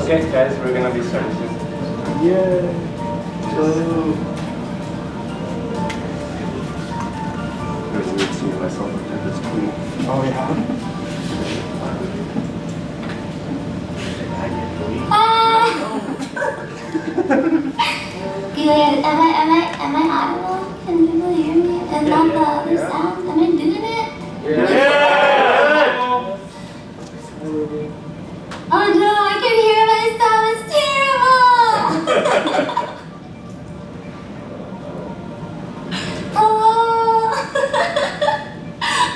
Okay, guys, we're gonna be starting soon. Yay! I'm really weird seeing myself up there. That's cool. Oh yeah. Good. Am I audible? Can people hear me? And not the other sound? Am I doing it? Yeah! Oh no, I can hear myself. It's terrible. Hello.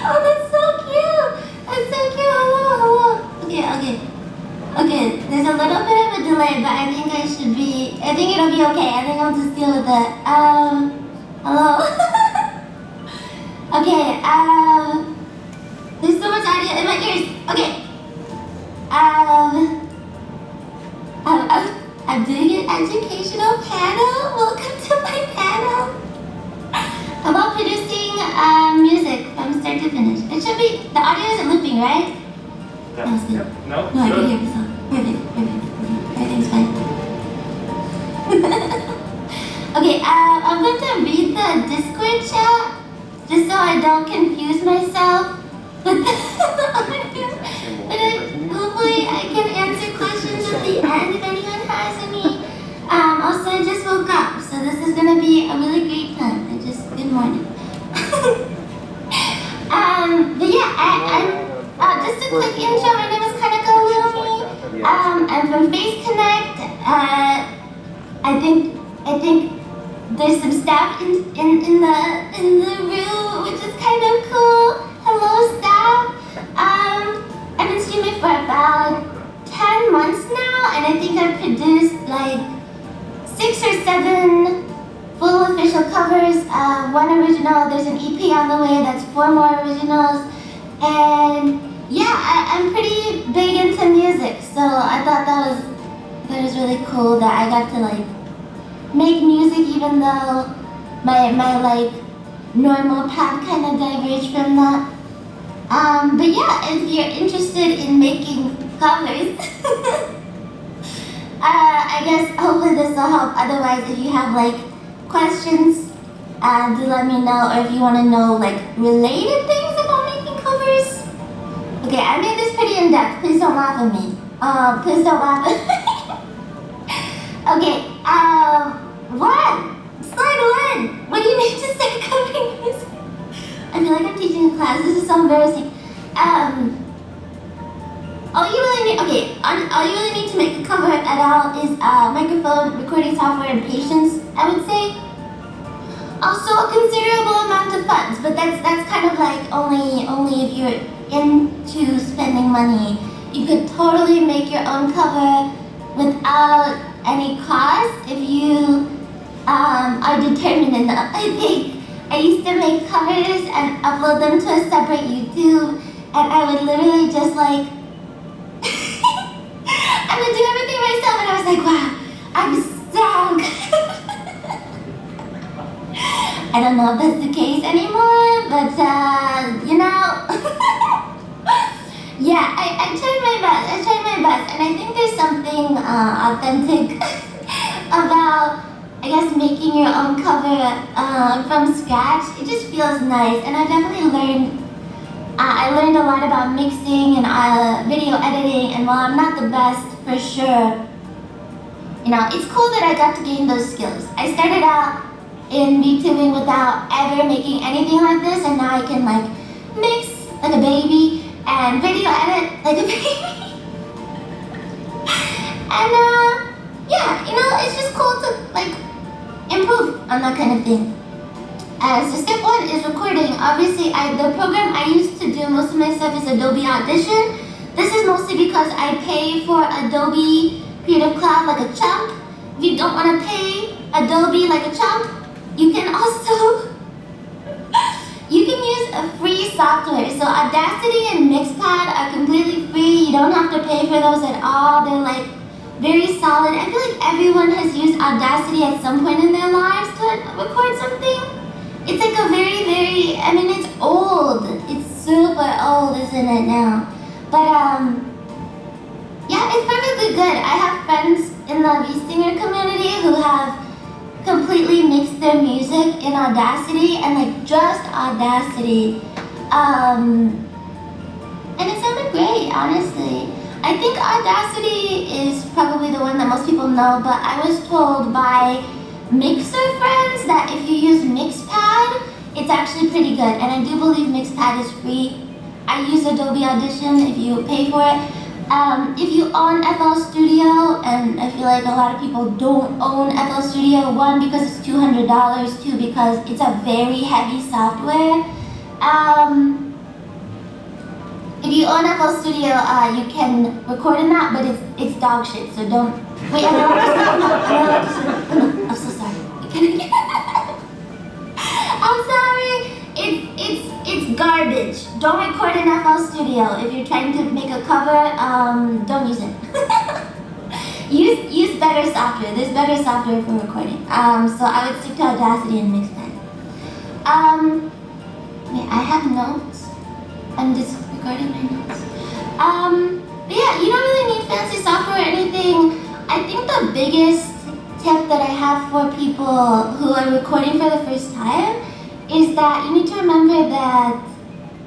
Oh, that's so cute. That's so cute. Hello. Okay. There's a little bit of a delay, but I think it'll be okay. I think I'll just deal with it. Hello. Okay. There's so much audio in my ears. Okay. I'm doing an educational panel. Welcome to my panel about producing music from start to finish. It should be, the audio isn't looping, right? No. No, it's good. No? No, I can hear myself. Perfect. Everything's fine. Okay, I'm going to read the Discord chat just so I don't confuse myself with the audio. But hopefully I can answer questions at the end if anyone has any. Also, I just woke up, so this is going to be a really great time. Good morning. But yeah, I'm just a quick intro. My name is Kanako Lumi. I'm from Face Connect. I think there's some staff in the room, which is kind of cool. Hello, staff. I've been streaming for about 10 months now, and I think I've produced like 6 or 7 full official covers, 1 original. There's an EP on the way. That's 4 more originals, and yeah, I'm pretty big into music, so I thought that was really cool that I got to like make music, even though my like normal path kind of diverged from that. But yeah, if you're interested in making covers, I guess hopefully this will help. Otherwise, if you have like questions, do let me know, or if you want to know like related things about making covers. Okay, I made this pretty in depth. Please don't laugh at me. Please don't laugh at me. Okay, Slide 1. What do you mean to say covering music? I feel like I'm teaching a class. This is so embarrassing. All you really need to make a cover at all is microphone, recording software, and patience, I would say. Also a considerable amount of funds, but that's kind of like only if you're into spending money. You could totally make your own cover without any cost if you are determined enough. I think I used to make covers and upload them to a separate YouTube, and I would literally just like I would do everything myself, and I was like, wow, I'm so good. I don't know if that's the case anymore, but yeah, I tried my best, and I think there's something authentic about, I guess, making your own cover from scratch. It just feels nice, and I definitely learned a lot about mixing and video editing, and while I'm not the best, for sure, it's cool that I got to gain those skills. I started out in VTubing without ever making anything like this, and now I can like mix like a baby and video edit like a baby. And yeah, it's just cool to like improve on that kind of thing. So step 1 is recording. Obviously, the program I used to do most of my stuff is Adobe Audition. This is mostly because I pay for Adobe Creative Cloud like a chump. If you don't want to pay Adobe like a chump, you can also use a free software. So Audacity and Mixpad are completely free. You don't have to pay for those at all. They're like very solid. I feel like everyone has used Audacity at some point in their lives to record something. It's like a very, it's old. It's super old, isn't it now? But yeah, Yeah, it's perfectly good. I have friends in the VSinger community who have completely mixed their music in Audacity and like just Audacity. And it sounded great, honestly. I think Audacity is probably the one that most people know, but I was told by mixer friends that if you use Mixpad, it's actually pretty good. And I do believe Mixpad is free. I use Adobe Audition if you pay for it. If you own FL Studio, and I feel like a lot of people don't own FL Studio, one, because it's $200, two, because it's a very heavy software. If you own FL Studio, you can record in that, but it's dog shit, so don't. Wait, am I allowed to say? I'm so sorry. I'm sorry. It's garbage. Don't record in FL Studio. If you're trying to make a cover, don't use it. use better software. There's better software for recording. So I would stick to Audacity and Mixpad. Wait, I have notes. I'm just recording my notes. But yeah, you don't really need fancy software or anything. I think the biggest tip that I have for people who are recording for the first time is that you need to remember that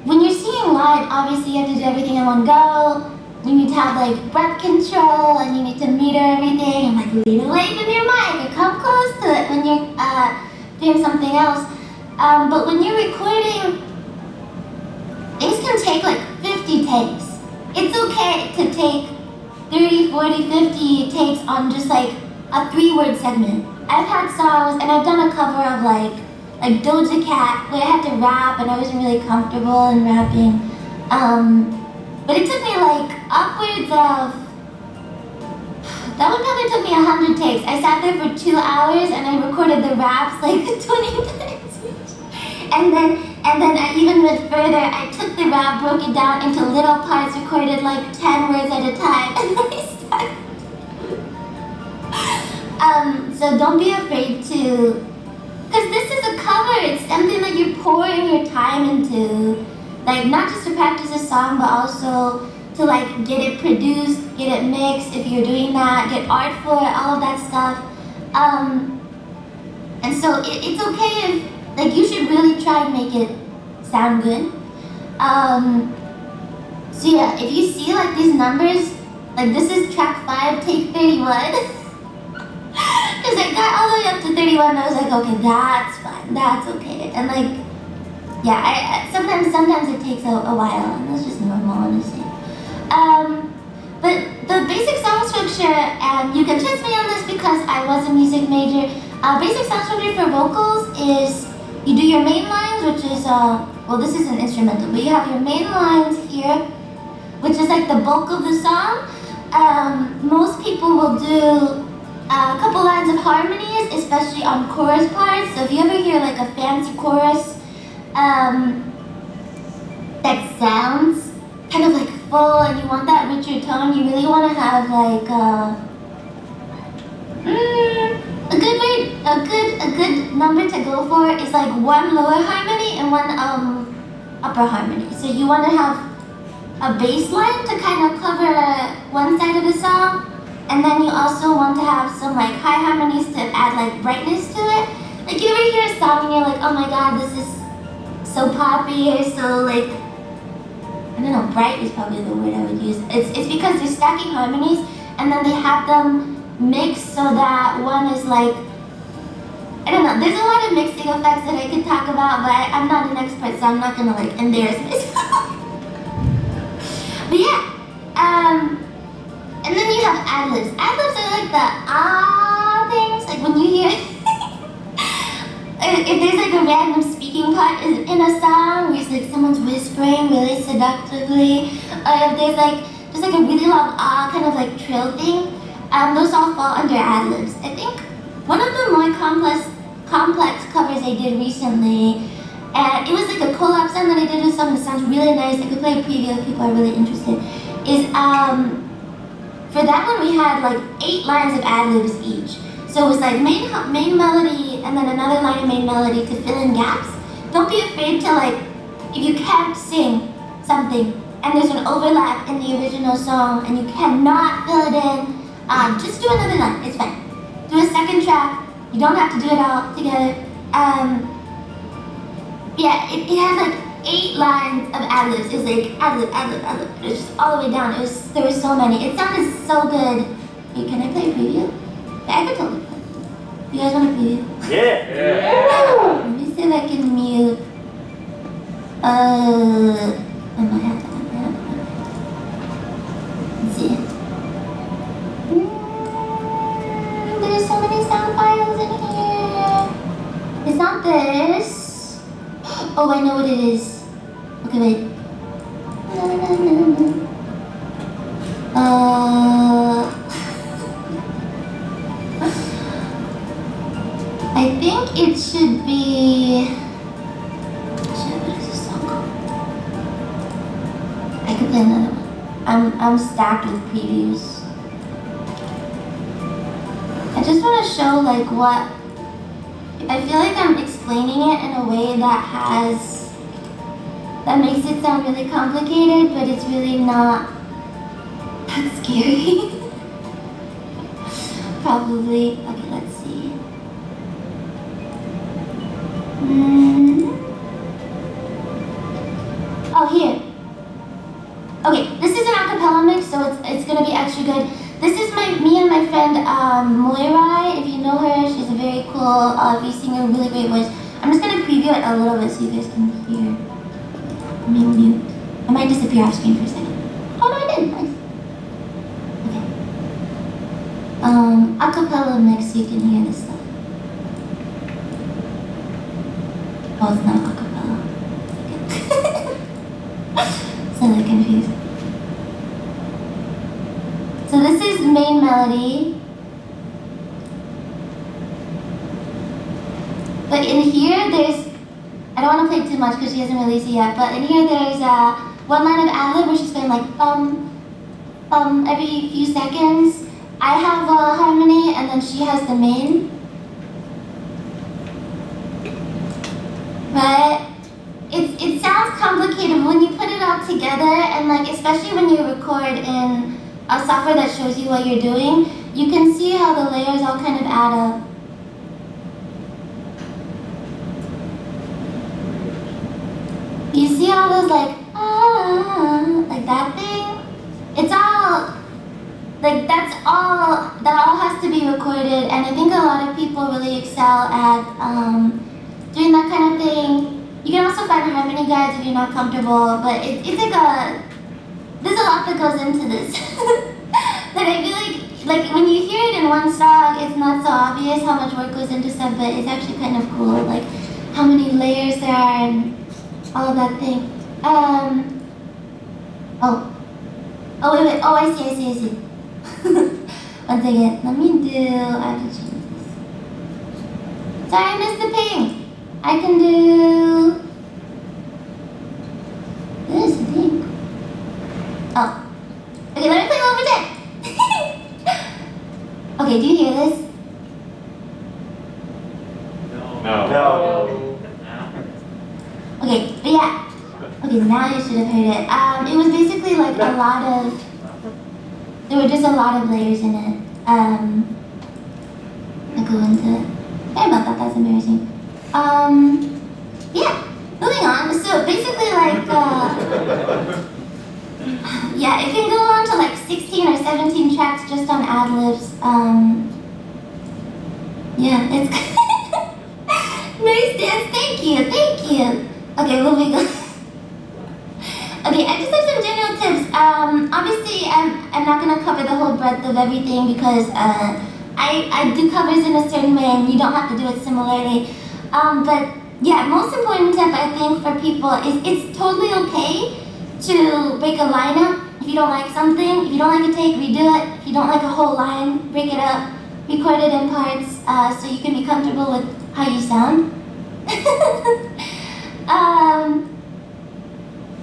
when you're singing live, obviously you have to do everything in one go. You need to have like breath control, and you need to meter everything, and like lean away from your mic or come close to it when you're doing something else. But when you're recording, things can take like 50 takes. It's okay to take 30, 40, 50 takes on just like a 3-word segment. I've had songs, and I've done a cover of like Doja Cat, where I had to rap, and I wasn't really comfortable in rapping. But it took me like upwards of, that one probably took me 100 takes. I sat there for 2 hours, and I recorded the raps like 20 times each. And then I even went further. I took the rap, broke it down into little parts, recorded like 10 words at a time, and then I started. So don't be afraid to, because this is a cover. It's something that you're pouring your time into, like not just to practice a song, but also to like get it produced, get it mixed. If you're doing that, get art for it, all of that stuff. And so it's okay if, like, you should really try and make it sound good. So yeah, if you see like these numbers, like this is track 5, take 31. Because I got all the way up to 31, and I was like, okay, that's fine, that's okay. And like, yeah, I sometimes it takes a while, and that's just normal, honestly. But the basic song structure, and you can trust me on this because I was a music major. Basic song structure for vocals is you do your main lines, which is well, this is an instrumental, but you have your main lines here, which is like the bulk of the song. Most people will do a couple lines of harmonies, especially on chorus parts. So if you ever hear like a fancy chorus that sounds kind of like full, and you want that richer tone, you really want to have like a good number to go for is like one lower harmony and one upper harmony. So you want to have a bass line to kind of cover one side of the song, and then you also want to have some like high harmonies to add like brightness to it. Like you ever hear a song and you're like, oh my god, this is so poppy or so like, I don't know, bright is probably the word I would use. It's because they're stacking harmonies, and then they have them mixed so that one is like, I don't know, there's a lot of mixing effects that I could talk about, but I'm not an expert, so I'm not gonna like embarrass myself. But yeah, and then you have ad-libs. Ad-libs are like the things, like when you hear, if there's like a random speaking part in a song where it's like someone's whispering really seductively, or if there's like just like a really long kind of like trill thing, those all fall under ad-libs. I think one of the more complex covers I did recently, and it was like a collab song that I did with someone that sounds really nice. I could play a preview if people are really interested. Is for that one we had like 8 lines of ad-libs each. So it was like main melody and then another line of main melody to fill in gaps. Don't be afraid to like, if you can't sing something, and there's an overlap in the original song, and you cannot fill it in, just do another line. It's fine. Do a second track. You don't have to do it all together. Yeah, it had like 8 lines of ad-libs. It was like ad-lib, ad-lib, ad-lib. It was just all the way down. There were so many. It sounded so good. Wait, can I play a preview? Yeah, I could totally play. You guys want a preview? Yeah. Let me see if I can mute. I might have to. Let's see. There's so many sound files in here. It's not this. Oh, I know what it is. Okay, wait. I think it should be. Shit, what is this song called? I could play another one. I'm stacked with previews. I just want to show like what. I feel like I'm explaining it in a way that makes it sound really complicated, but it's really not that scary. Probably. Okay, let's see. Oh, here. Okay, this is an acapella mix, so it's gonna be extra good. This is me and my friend Moirai. If you know her, she's a very cool VSinger, really great voice. I'm just gonna preview it a little bit so you guys can hear. Let me mute. I might disappear off screen for a second. Oh no, I didn't. Nice. Okay. Acapella mix so you can hear this stuff. Oh, it's not acapella. So they're confused. So this is main melody. But in here there's, I don't want to play too much because she hasn't released it yet, but in here there's one line of ad-lib where she's playing like every few seconds. I have a harmony and then she has the main. But it sounds complicated when you put it all together, and like especially when you record in a software that shows you what you're doing, you can see how the layers all kind of add up. You see all those like that thing? It's all like that all has to be recorded, and I think a lot of people really excel at doing that kind of thing. You can also find harmony guides if you're not comfortable, but it's like there's a lot that goes into this. Like I feel like when you hear it in one song, it's not so obvious how much work goes into stuff, but it's actually kind of cool, like how many layers there are and all of that thing. Oh wait, oh I see. One second, let me do, I have to change this. Sorry, I missed the ping. I can do this, I think. Oh. Okay, let me play one more time. Okay, do you hear this? No. Okay, but yeah. Okay, now you should have heard it. It was basically like there were just a lot of layers in it. I go into it. Sorry about that, that's embarrassing. Yeah, moving on. So basically like, yeah, it can go on to like 16 or 17 tracks just on ad-libs. Yeah, it's nice dance, thank you. Okay, moving on. Okay, I just have some general tips. Obviously, I'm not gonna cover the whole breadth of everything because I do covers in a certain way and you don't have to do it similarly. But yeah, most important tip I think for people is it's totally okay to break a line up if you don't like something. If you don't like a take, redo it. If you don't like a whole line, break it up, record it in parts so you can be comfortable with how you sound.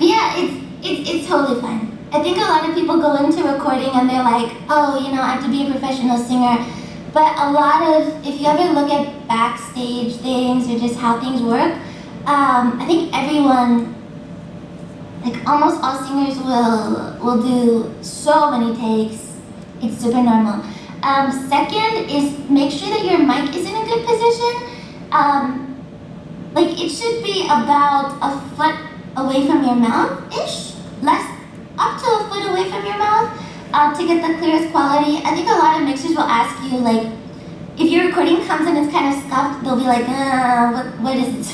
Yeah, it's totally fine. I think a lot of people go into recording and they're like, oh, you know, I have to be a professional singer. But a lot of, if you ever look at backstage things or just how things work, I think everyone like almost all singers will do so many takes. It's super normal. Second is make sure that your mic is in a good position. Like it should be about a foot away from your mouth-ish, less, up to a foot away from your mouth, to get the clearest quality. I think a lot of mixers will ask you, like, if your recording comes and it's kind of scuffed, they'll be like, what is it?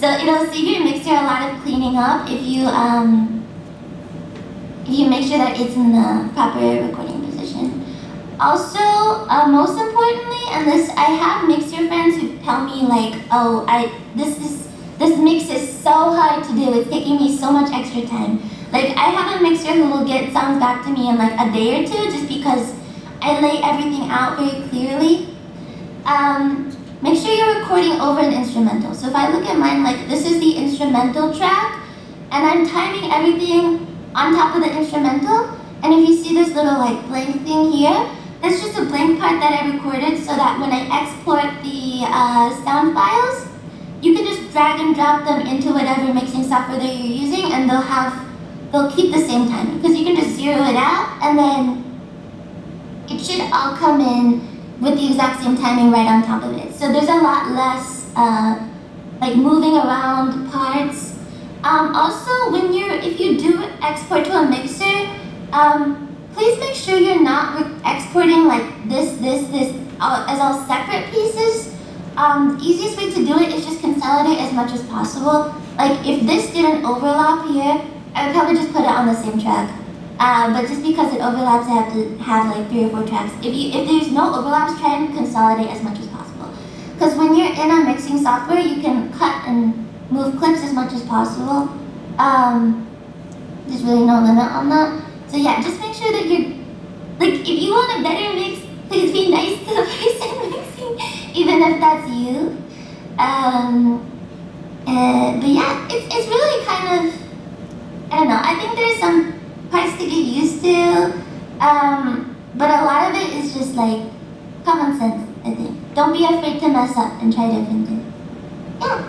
So it'll save your mixer a lot of cleaning up if you make sure that it's in the proper recording position. Also, most importantly, and this, I have mixer friends who tell me like, oh, this mix is so hard to do, it's taking me so much extra time. Like I have a mixer who will get songs back to me in like a day or two just because I lay everything out very clearly. Make sure you're recording over an instrumental. So if I look at mine, like this is the instrumental track, and I'm timing everything on top of the instrumental. And if you see this little like blank thing here, that's just a blank part that I recorded so that when I export the sound files, you can just drag and drop them into whatever mixing software that you're using, and they'll keep the same timing because you can just zero it out, and then it should all come in with the exact same timing right on top of it. So there's a lot less like moving around parts. Also, if you do export to a mixer, please make sure you're not exporting like this as all separate pieces. The easiest way to do it is just consolidate as much as possible. Like if this didn't overlap here, I would probably just put it on the same track. But just because it overlaps, I have to have like 3 or 4 tracks. If there's no overlaps, try and consolidate as much as possible. Because when you're in a mixing software, you can cut and move clips as much as possible. There's really no limit on that. So yeah, just make sure that you're, like if you want a better mix, please be nice to the person mixing, even if that's you. But yeah, it's really kind of, I don't know, I think there's some parts to get used to, but a lot of it is just like common sense, I think. Don't be afraid to mess up and try different things. Yeah.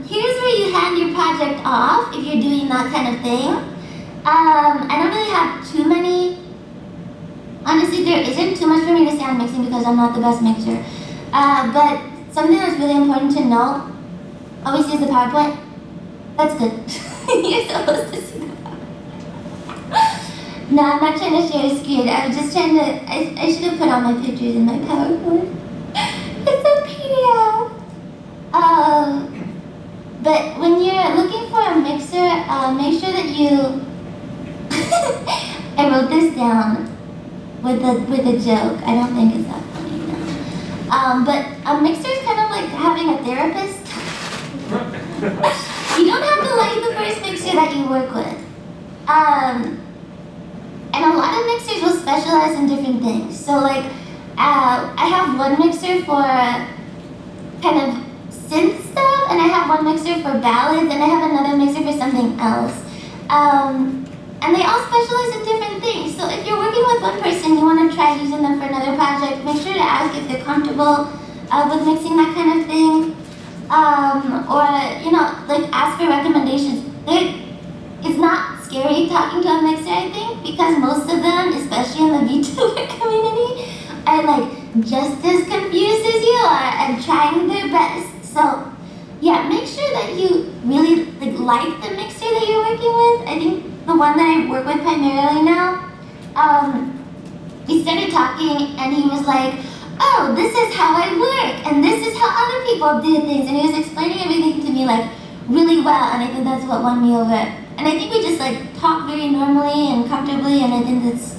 Here's where you hand your project off if you're doing that kind of thing. I don't really have too many. Honestly, there isn't too much for me to say on mixing because I'm not the best mixer. But something that's really important to know, always use the PowerPoint. That's good. You're supposed to see the PowerPoint. No, I'm not trying to share a screen. I was just trying to, I should have put all my pictures in my PowerPoint. It's a PDF. But when you're looking for a mixer, make sure that you, I wrote this down with a joke. I don't think it's that funny now. But a mixer is kind of like having a therapist. You don't have to like the first mixer that you work with. And a lot of mixers will specialize in different things. So like, I have one mixer for kind of synth stuff, and I have one mixer for ballads, and I have another mixer for something else. And they all specialize in different things. So if you're working with one person, you want to try using them for another project, make sure to ask if they're comfortable with mixing that kind of thing. Or, you know, like ask for recommendations. It's not scary talking to a mixer, I think, because most of them, especially in the VTuber community, are like just as confused as you are and trying their best. So yeah, make sure that you really like the mixer that you're working with. I think the one that I work with primarily now, we started talking and he was like, oh, this is how I work and this is how other people do things, and he was explaining everything to me like really well, and I think that's what won me over. And I think we just like talk very normally and comfortably, and I think that's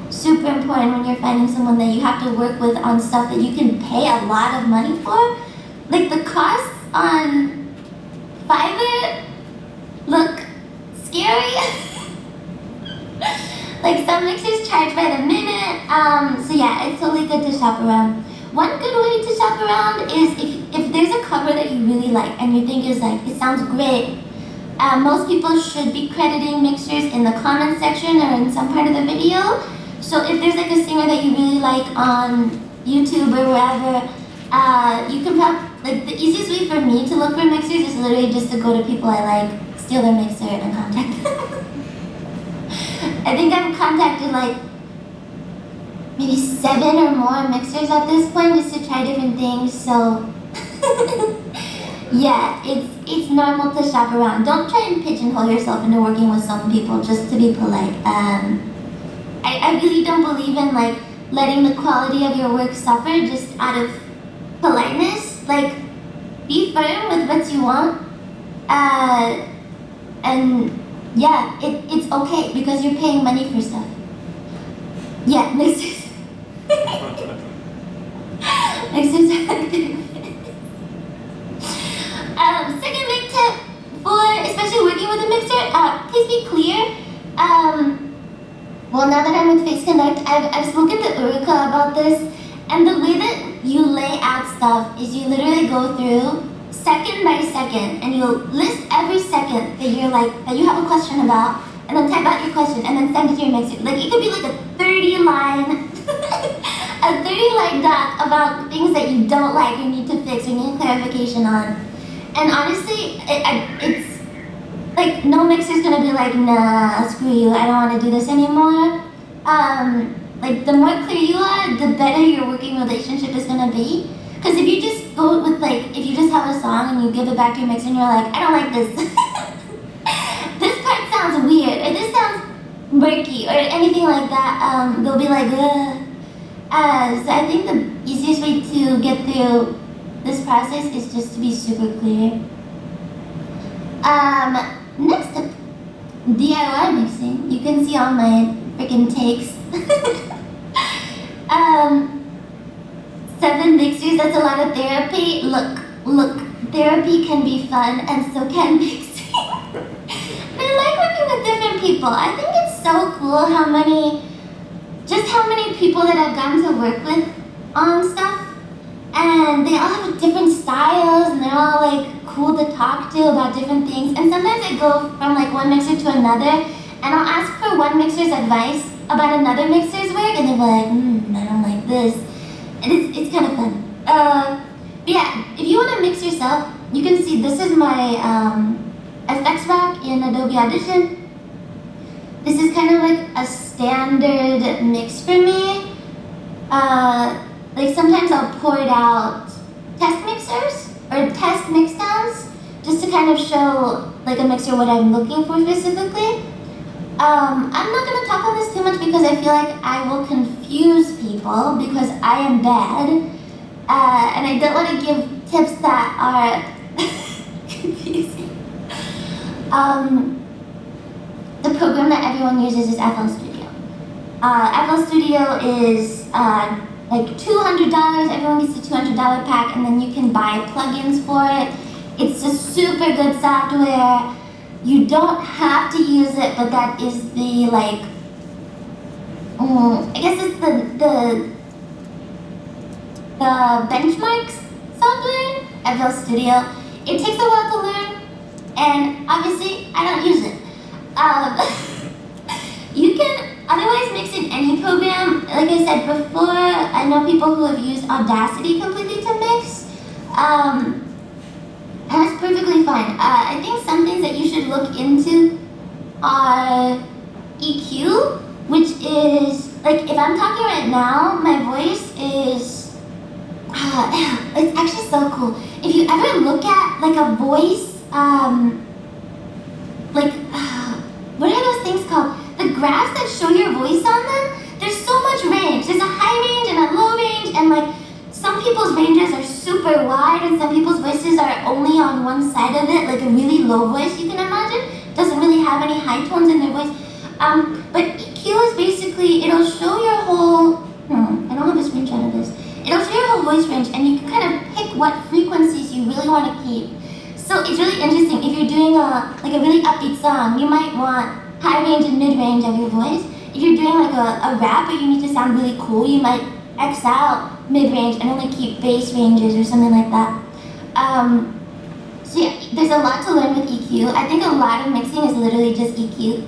super important when you're finding someone that you have to work with on stuff that you can pay a lot of money for. Like the costs on Fiverr look scary. Like some mixers charge by the minute. So yeah, it's totally good to shop around. One good way to shop around is if there's a cover that you really like and you think is like, it sounds great. Most people should be crediting mixers in the comments section or in some part of the video. So if there's like a singer that you really like on YouTube or wherever, you can like the easiest way for me to look for mixers is literally just to go to people I like, steal their mixer, and contact them. I think I've contacted like maybe 7 or more mixers at this point just to try different things. So yeah, it's normal to shop around. Don't try and pigeonhole yourself into working with some people just to be polite. I really don't believe in like letting the quality of your work suffer just out of politeness. Like, be firm with what you want, and yeah, it's okay because you're paying money for stuff. Yeah, mixers. Mixers are like second big tip for especially working with a mixer, please be clear. Well, now that I'm with Face Connect, I've spoken to Urika about this, and the way that you lay out stuff is you literally go through second by second, and you'll list every second that you have a question about, and then type out your question, and then send it to your mixer. Like, it could be like a 30-line, a 30-line doc about things that you don't like or need to fix or need clarification on. And honestly, it's like, no mixer's gonna be like, nah, screw you, I don't wanna do this anymore. Like, the more clear you are, the better your working relationship is gonna be. Because if you just go with like, if you just have a song and you give it back to your mixer and you're like, I don't like this. This part sounds weird, or this sounds murky, or anything like that, they'll be like, ugh. So I think the easiest way to get through this process is just to be super clear. Next up, DIY mixing. You can see all my freaking takes. 7 mixers, that's a lot of therapy. Look, therapy can be fun, and so can mixing. I like working with different people. I think it's so cool how many people that I've gotten to work with on stuff, and they all have different styles, and they're all like cool to talk to about different things. And sometimes I go from like one mixer to another, and I'll ask for one mixer's advice about another mixer's work, and they'll be like, I don't like this. And it's kind of fun. But yeah, if you want to mix yourself, you can see this is my FX rack in Adobe Audition. This is kind of like a standard mix for me. Like sometimes I'll port out test mixers or test mixdowns just to kind of show like a mixer what I'm looking for specifically. I'm not going to talk on this too much because I feel like I will confuse people because I am bad, and I don't want to give tips that are confusing. The program that everyone uses is FL Studio. FL Studio is like $200. Everyone gets a $200 pack, and then you can buy plugins for it. It's a super good software. You don't have to use it, but that is the like, I guess it's the benchmarks software, FL Studio. It takes a while to learn, and obviously I don't use it. You can otherwise mix in any program. Like I said before, I know people who have used Audacity completely to mix. And that's perfectly fine. I think some things that you should look into are EQ, which is, like, if I'm talking right now, my voice is, it's actually so cool. If you ever look at, like, a voice, what are those things called? The graphs that show your voice on them, there's so much range. There's a high range and a low range, and, like, some people's ranges are super wide and some people's voices are only on one side of it, like a really low voice, you can imagine. Doesn't really have any high tones in their voice. But EQ is basically, it'll show your whole, I don't have a screenshot of this. It'll show your whole voice range and you can kind of pick what frequencies you really want to keep. So it's really interesting. If you're doing a really upbeat song, you might want high range and mid range of your voice. If you're doing like a rap where you need to sound really cool, you might X out mid-range and only keep bass ranges or something like that. So yeah, there's a lot to learn with EQ. I think a lot of mixing is literally just EQ.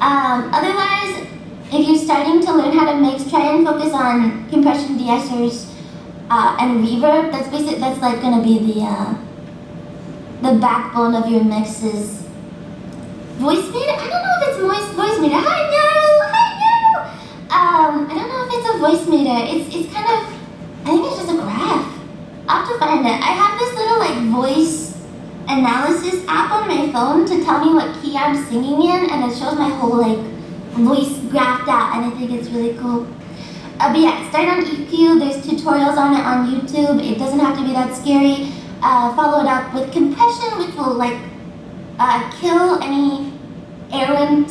Otherwise, if you're starting to learn how to mix, try and focus on compression de-essers and reverb. That's basic. That's like gonna be the backbone of your mixes. Voice meter? I don't know if it's voice meter. Hi, Nyaru! Hi, Nyaru! I don't know if it's a voice meter. It's kind of, I think it's just a graph. I'll have to find it. I have this little like voice analysis app on my phone to tell me what key I'm singing in, and it shows my whole like voice graphed out, and I think it's really cool. But yeah, start on EQ. There's tutorials on it on YouTube. It doesn't have to be that scary. Follow it up with compression, which will like kill any errant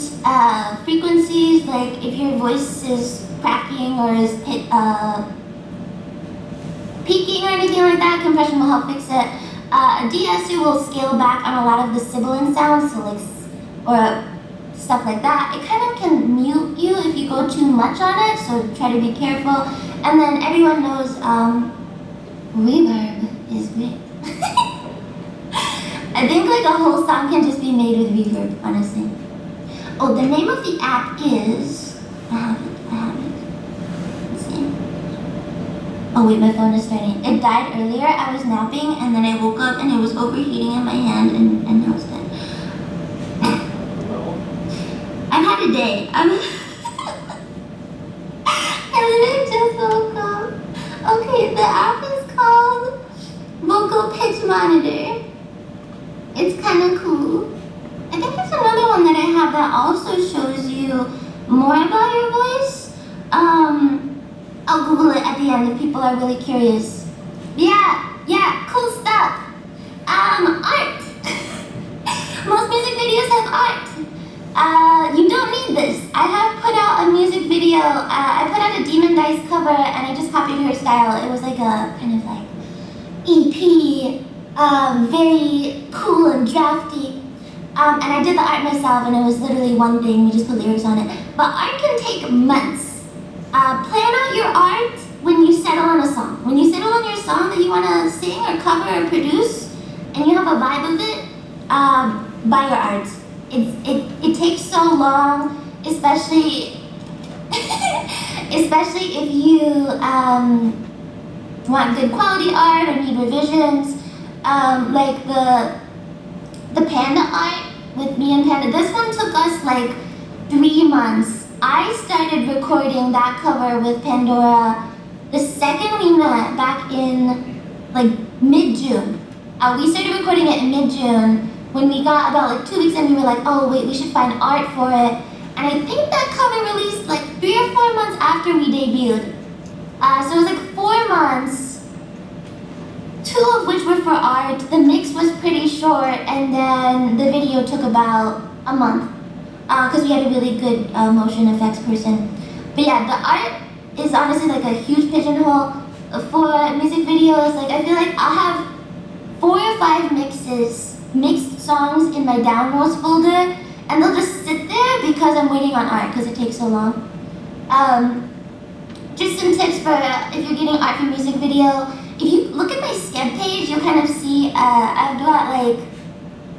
frequencies, like if your voice is cracking or is peaking or anything like that, compression will help fix it. DSU will scale back on a lot of the sibilant sounds, so like, or stuff like that. It kind of can mute you if you go too much on it, so try to be careful. And then everyone knows reverb is great. I think like a whole song can just be made with reverb, honestly. Oh, the name of the app is, I have it. Let's see. Oh wait, my phone is starting. It died earlier, I was napping, and then I woke up and it was overheating in my hand, and now it's dead. I've had a day. I literally just woke up. Okay, the app is called Vocal Pitch Monitor. It's kind of cool. I think there's another one that I have that also shows you more about your voice. I'll Google it at the end if people are really curious. Yeah, cool stuff. Art. Most music videos have art. You don't need this. I have put out a music video. I put out a Demon Dice cover and I just copied her style. It was like a kind of like EP. Very cool and drafty. And I did the art myself, and it was literally one thing. We just put lyrics on it. But art can take months. Plan out your art when you settle on a song. When you settle on your song that you want to sing or cover or produce, and you have a vibe of it, buy your art. It takes so long, especially if you want good quality art or need revisions. Like the panda art with me and Panda, this one took us like 3 months. I started recording that cover with Pandora the second we met back in like mid-June. We started recording it in mid-June. When we got about like 2 weeks in, we were like, oh wait, we should find art for it. And I think that cover released like 3 or 4 months after we debuted. So it was like 4 months. 2 of which were for art. The mix was pretty short, and then the video took about a month because we had a really good motion effects person. But yeah, the art is honestly like a huge pigeonhole for music videos. Like I feel like I'll have 4 or 5 mixed songs in my downloads folder, and they'll just sit there because I'm waiting on art because it takes so long. Just some tips for if you're getting art for music video. If you look at my Skeb page, you'll kind of see I've got like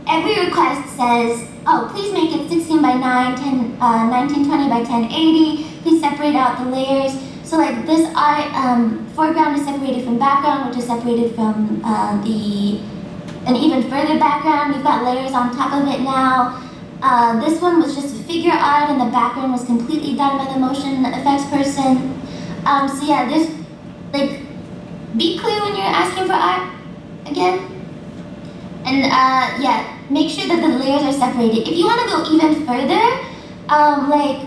every request says, oh, please make it 16 by 9, 1920 by 1080. Please separate out the layers. So like this art, foreground is separated from background, which is separated from an even further background. We've got layers on top of it now. This one was just a figure art, and the background was completely done by the motion effects person. So yeah, there's like, be clear when you're asking for art, again. And yeah, make sure that the layers are separated. If you want to go even further, like,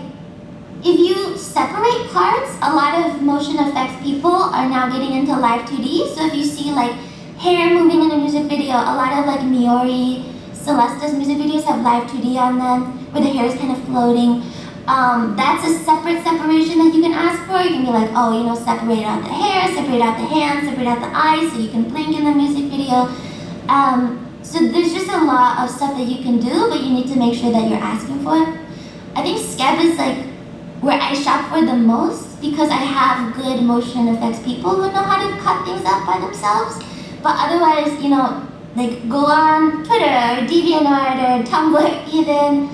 if you separate parts, a lot of motion effects people are now getting into live 2D. So if you see like hair moving in a music video, a lot of like Miori, Celesta's music videos have live 2D on them, where the hair is kind of floating. That's a separate separation that you can ask for. You can be like, oh, you know, separate out the hair, separate out the hands, separate out the eyes, so you can blink in the music video. So there's just a lot of stuff that you can do, but you need to make sure that you're asking for it. I think Skeb is like where I shop for the most because I have good motion effects people who know how to cut things up by themselves. But otherwise, you know, like go on Twitter or DeviantArt or Tumblr even.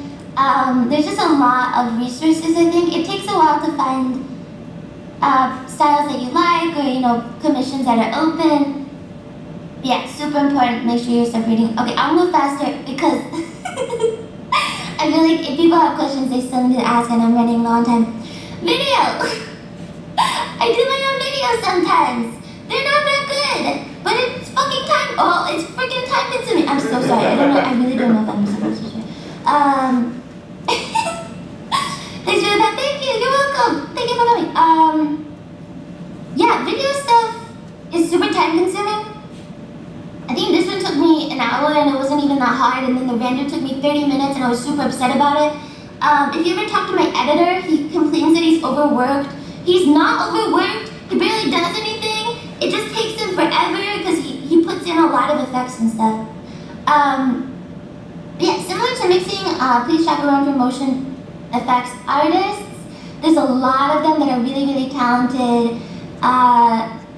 There's just a lot of resources, I think. It takes a while to find styles that you like, or commissions that are open. Yeah, super important. Make sure you're separating. Okay, I'll move faster because I feel like if people have questions, they still need to ask, and I'm running low on time. Video. I do my own videos sometimes. They're not that good, but it's fucking time. Oh, it's freaking time consuming. I'm so sorry. I don't know. I really don't know if I'm supposed to share. Thanks for that. Thank you. You're welcome. Thank you for coming. Yeah, video stuff is super time consuming. I think this one took me an hour and it wasn't even that hard, and then the render took me 30 minutes and I was super upset about it. If you ever talk to my editor, he complains that he's overworked. He's not overworked. He barely does anything. It just takes him forever because he puts in a lot of effects and stuff. Yeah, similar to mixing, please chaperone for motion effects artists. There's a lot of them that are really, really talented.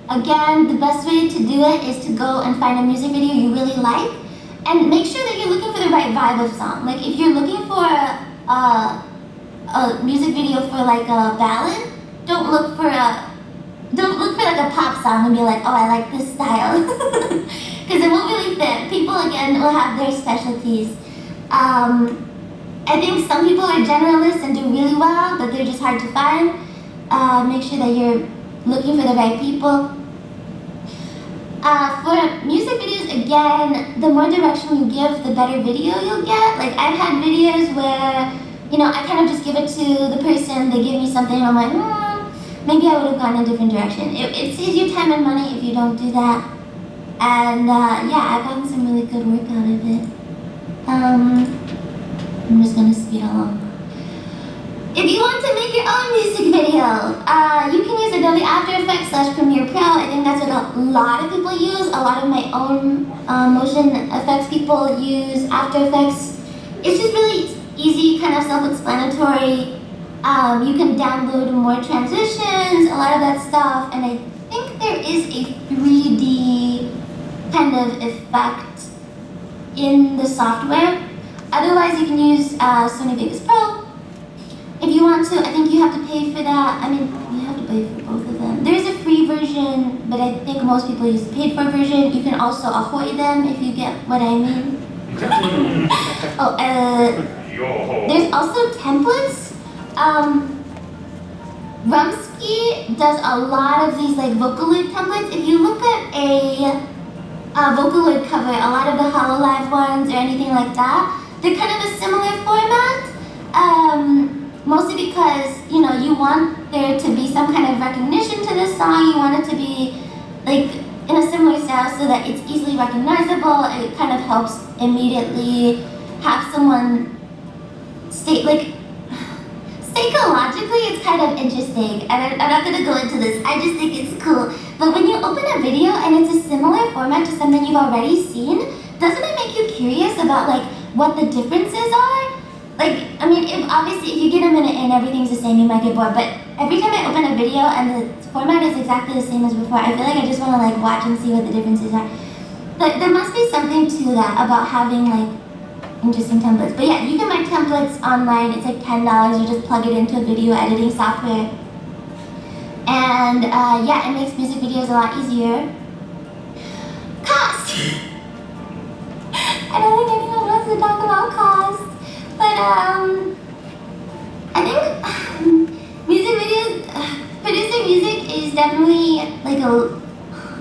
Again, the best way to do it is to go and find a music video you really like, and make sure that you're looking for the right vibe of song. Like if you're looking for a music video for like a ballad, don't look for like a pop song and be like, oh, I like this style, because it won't really fit. People again will have their specialties. I think some people are generalists and do really well, but they're just hard to find. Make sure that you're looking for the right people. For music videos, again, the more direction you give, the better video you'll get. Like I've had videos where, I kind of just give it to the person, they give me something, and I'm like, maybe I would have gone a different direction. It saves you time and money if you don't do that. And yeah, I've gotten some really good work out of it. I'm just gonna speed along. If you want to make your own music video, you can use Adobe After Effects / Premiere Pro. I think that's what a lot of people use. A lot of my own motion effects people use After Effects. It's just really easy, kind of self-explanatory. You can download more transitions, a lot of that stuff, and I think there is a 3D kind of effect in the software. Otherwise, you can use Sony Vegas Pro. If you want to, I think you have to pay for that. I mean, you have to pay for both of them. There's a free version, but I think most people use the paid for version. You can also ahoy them if you get what I mean. There's also templates. Rumsky does a lot of these like Vocaloid templates. If you look at a Vocaloid cover, a lot of the HoloLive ones or anything like that, they're kind of a similar format. Mostly because, you want there to be some kind of recognition to this song. You want it to be like in a similar style so that it's easily recognizable. It kind of helps immediately have someone psychologically it's kind of interesting, and I'm not going to go into this, I just think it's cool. But when you open a video and it's a similar format to something you've already seen, doesn't it make you curious about like what the differences are? Like, I mean, if you get a minute in, everything's the same, you might get bored, but every time I open a video and the format is exactly the same as before, I feel like I just want to like watch and see what the differences are. But there must be something to that about having like interesting templates. But yeah, you can buy templates online. It's like $10. You just plug it into a video editing software. And yeah, it makes music videos a lot easier. Cost! I don't think anyone wants to talk about cost. But I think music videos, producing music is definitely like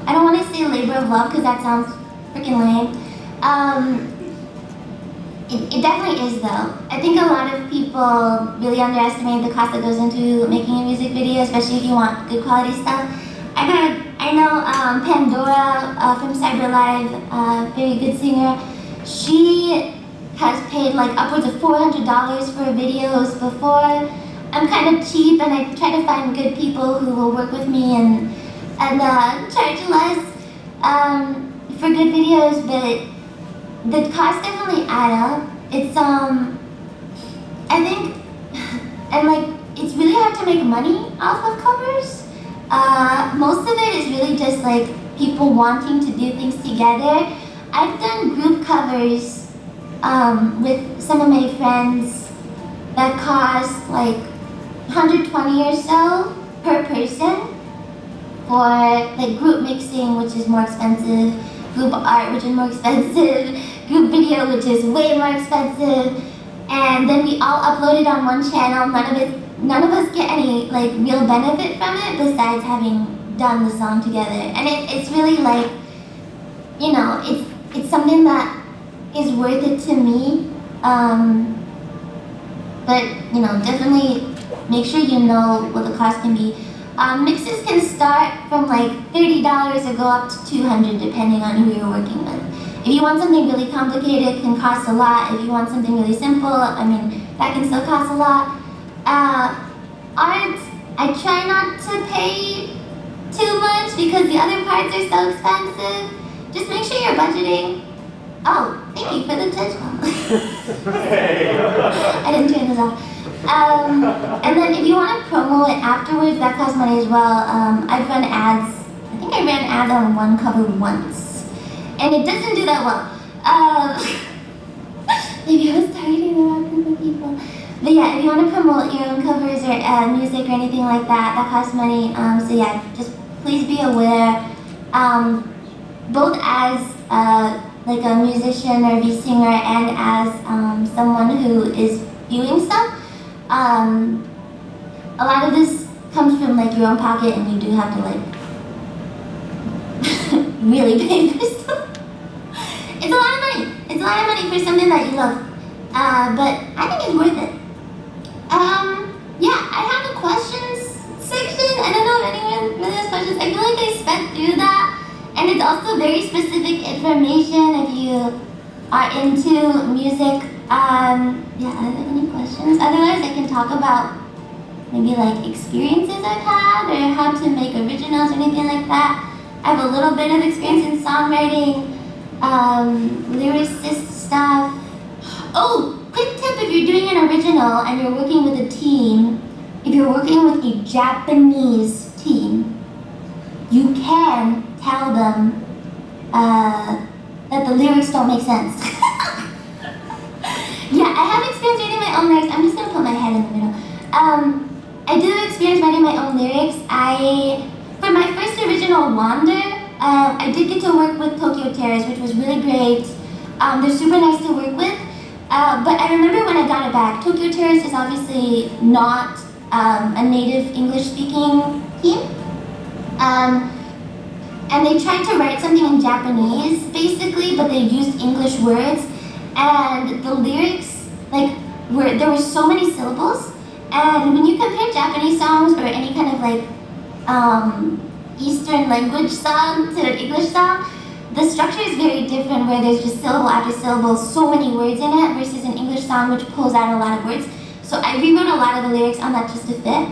I don't want to say labor of love because that sounds freaking lame. It definitely is though. I think a lot of people really underestimate the cost that goes into making a music video, especially if you want good quality stuff. I know Pandora from CyberLive, very good singer. She has paid like upwards of $400 for videos before. I'm kind of cheap and I try to find good people who will work with me and charge less for good videos, but the costs definitely add up. It's I think, and like it's really hard to make money off of covers. Most of it is really just like people wanting to do things together. I've done group covers with some of my friends that cost like $120 or so per person for like group mixing, which is more expensive, group art, which is more expensive, group video, which is way more expensive, and then we all upload it on one channel. None of us get any like real benefit from it besides having done the song together. And it's really like, you know, it's something that is worth it to me. But you know, definitely make sure you know what the cost can be. Mixes can start from like $30 or go up to $200 depending on who you're working with. If you want something really complicated, it can cost a lot. If you want something really simple, I mean, that can still cost a lot. Art, I try not to pay too much because the other parts are so expensive. Just make sure you're budgeting. Oh, thank you for the touch. I didn't turn this off. And then if you want to promo it afterwards, that costs money as well. I've run ads. I think I ran ads on one cover once, and it doesn't do that well. Maybe I was targeting the wrong group of people. But yeah, if you want to promote your own covers or music or anything like that, that costs money. So yeah, just please be aware. Both as like a musician or VSinger and as someone who is viewing stuff, a lot of this comes from like your own pocket, and you do have to like really pay for stuff. It's a lot of money. It's a lot of money for something that you love. But I think it's worth it. Yeah, I have a questions section. I don't know if anyone really has questions. I feel like I sped through that. And it's also very specific information if you are into music. Yeah, are there any questions? Otherwise, I can talk about maybe like experiences I've had or how to make originals or anything like that. I have a little bit of experience in songwriting, lyricist stuff. Oh, quick tip if you're doing an original and you're working with a team, if you're working with a Japanese team, you can tell them that the lyrics don't make sense. Yeah, I have experience writing my own lyrics. I'm just gonna put my head in the middle. I do have experience writing my own lyrics. For my first original, Wander, I did get to work with Tokyo Terrace, which was really great. They're super nice to work with. But I remember when I got it back, Tokyo Terrace is obviously not a native English-speaking team. And they tried to write something in Japanese, basically, but they used English words. And the lyrics, like, there were so many syllables. And when you compare Japanese songs or any kind of like Eastern language song to an English song, the structure is very different, where there's just syllable after syllable, so many words in it, versus an English song which pulls out a lot of words. So I rewrote a lot of the lyrics on that just to fit.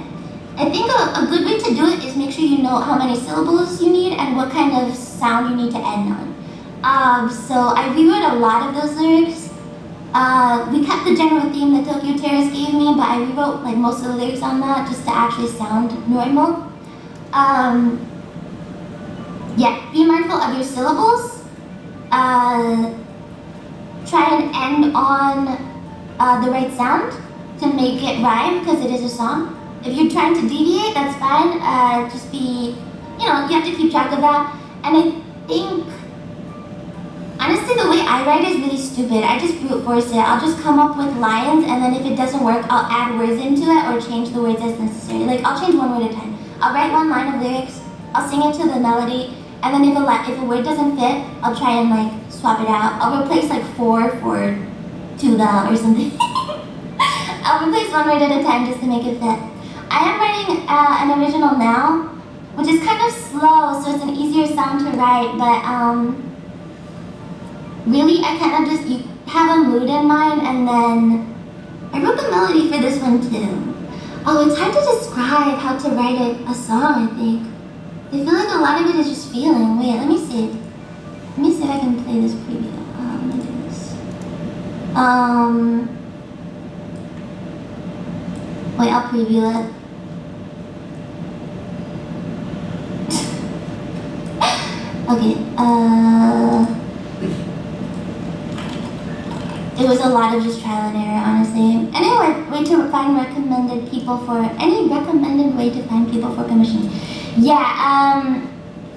I think a good way to do it is make sure you know how many syllables you need and what kind of sound you need to end on. So I rewrote a lot of those lyrics. We kept the general theme that Tokyo Terrace gave me, but I rewrote like most of the lyrics on that just to actually sound normal. Yeah, be mindful of your syllables. Try and end on the right sound to make it rhyme, because it is a song. If you're trying to deviate, that's fine. Just be, you have to keep track of that. And I think, honestly, the way I write is really stupid. I just brute force it. I'll just come up with lines, and then if it doesn't work, I'll add words into it or change the words as necessary. Like, I'll change one word at a time. I'll write one line of lyrics, I'll sing it to the melody, and then if a word doesn't fit, I'll try and like swap it out. I'll replace like for to the or something. I'll replace one word at a time just to make it fit. I am writing an original now, which is kind of slow, so it's an easier song to write, but really I kind of just, you have a mood in mind, and then I wrote the melody for this one too. Oh, it's hard to describe how to write a song, I think. I feel like a lot of it is just feeling. Wait, let me see. Let me see if I can play this preview. Let me do this. Wait, I'll preview it. Okay, it was a lot of just trial and error, honestly. Any way to find recommended people for, any recommended way to find people for commissions? Yeah,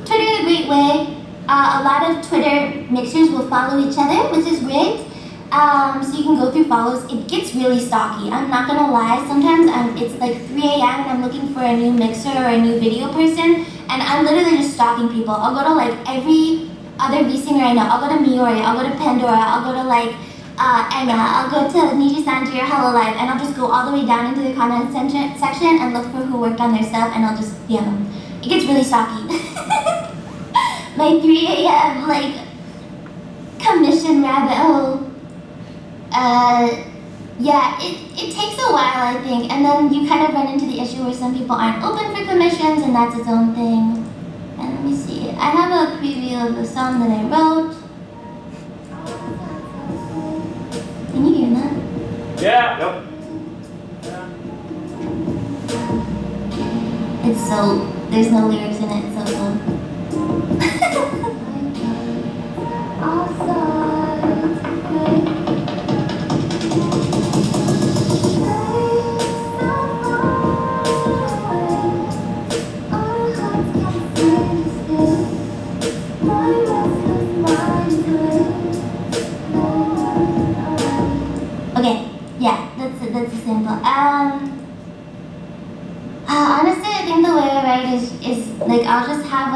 Twitter is a great way. A lot of Twitter mixers will follow each other, which is great. So you can go through follows. It gets really stalky. I'm not gonna lie. Sometimes it's like 3 a.m. and I'm looking for a new mixer or a new video person, and I'm literally just stalking people. I'll go to like every other VSinger I know. I'll go to Miori. I'll go to Pandora. I'll go to like Emma. I'll go to Niji-Sanji or Hello Live, and I'll just go all the way down into the comment section and look for who worked on their stuff, and I'll just DM them. It gets really stalky. My 3 a.m. like commission rabbit hole. Yeah, it takes a while, I think, and then you kind of run into the issue where some people aren't open for commissions, and that's its own thing. And let me see, I have a preview of the song that I wrote. Can you hear that? Yeah. Yep. It's so, there's no lyrics in it, it's so cool. Okay, yeah, that's a sample. Honestly, I think the way I write is like I'll just have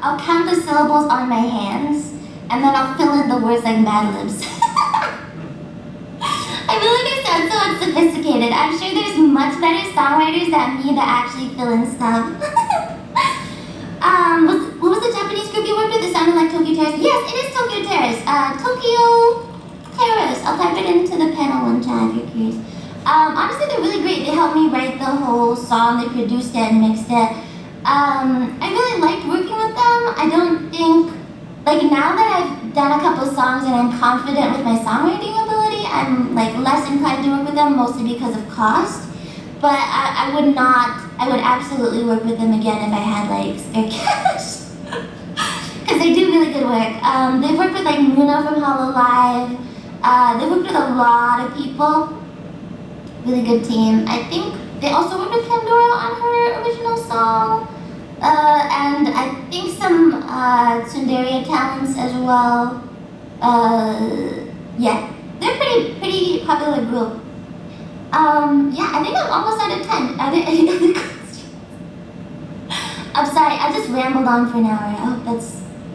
I'll count the syllables on my hands, and then I'll fill in the words like Mad Libs. I feel like I sound so unsophisticated. I'm sure there's much better songwriters than me that actually fill in stuff. What was the Japanese group you worked with? It sounded like Tokyo Terrace. Yes, it is Tokyo Terrace. Tokyo Terrace. I'll type it into the panel one chat if you're curious. Honestly, they're really great. They helped me write the whole song. They produced it and mixed it. I really liked working with them. I don't think, like now that I've done a couple songs and I'm confident with my songwriting ability, I'm like less inclined to work with them, mostly because of cost. But I would absolutely work with them again if I had like spare cash. Because they do really good work. They've worked with like Muna from Hollow Live. They've worked with a lot of people. Really good team. I think they also worked with Pandora on her original song. And I think some Tsunderia talents as well. Yeah, they're pretty popular group. Yeah, I think I'm almost out of 10. Are there any other questions? I'm sorry, I just rambled on for an hour.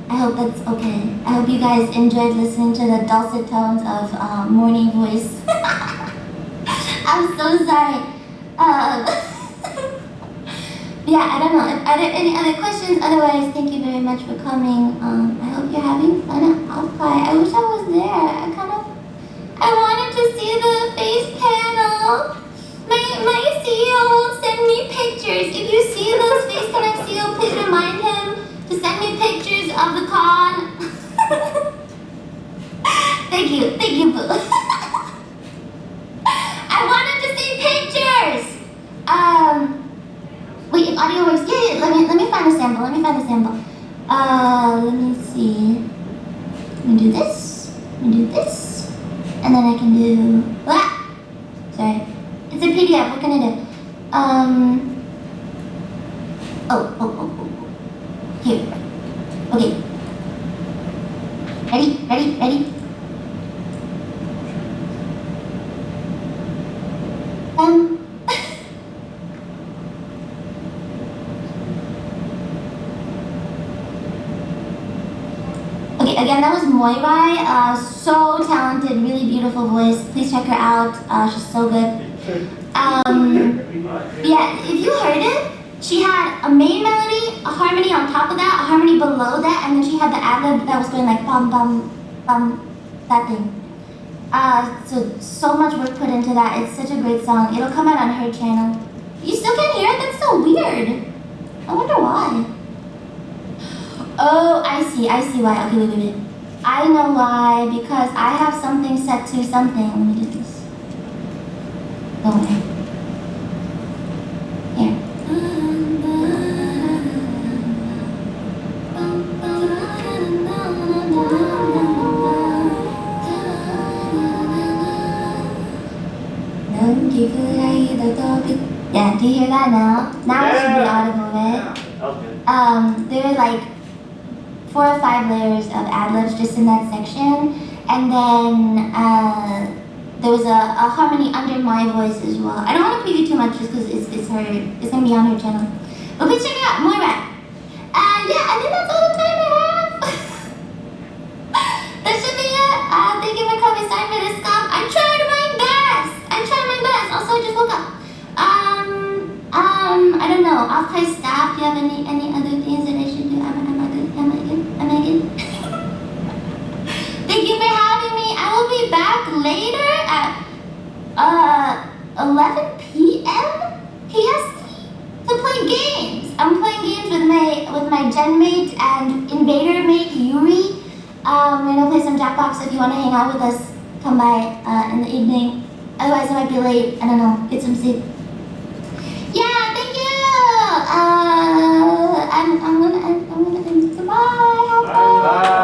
I hope that's okay. I hope you guys enjoyed listening to the dulcet tones of morning voice. I'm so sorry. Yeah, I don't know. Are there any other questions? Otherwise, thank you very much for coming. I hope you're having fun at OffKai. I wish I was there. I wanted to see the face panel. My CEO won't send me pictures. If you see those Face Connect CEO, please remind him to send me pictures of the con. Thank you, boo. I wanted to see pictures. Wait, if audio works, yeah. Let me find a sample. Let me see. Let me do this. And then I can do, sorry. It's a PDF, what can I do? Here. Okay. Ready? Okay, again, that was Moirai. So talented, really beautiful voice. Please check her out. She's so good. Yeah, if you heard it, she had a main melody, a harmony on top of that, a harmony below that, and then she had the ad-lib that was going like bum bum bum, that thing. So much work put into that. It's such a great song. It'll come out on her channel. You still can't hear it? That's so weird. I wonder why. Oh, I see why. Okay, wait. I know why, because I have something set to something. Let me do this. Go away. Here. Yeah, do you hear that now? Now it should be audible, right? That was good. There were like 4 or 5 layers of ad-libs just in that section. And then there was a harmony under my voice as well. I don't want to preview too much just because it's going to be on her channel. But please check it out, more rap. Yeah, I think that's all the time I have. That should be it. Thank you for coming. Sorry for this scum. I tried my best. Also, I just woke up. I don't know. OffKai staff, do you have any other things that I should do? Am I good? Thank you for having me. I will be back later at 11 p.m. PST to play games. I'm playing games with my gen mate and invader mate Yuri. We're gonna play some Jackbox. If you want to hang out with us, come by in the evening. Otherwise, it might be late. I don't know. Get some sleep. Yeah, thank you. I'm gonna end. Goodbye. Have fun. Bye.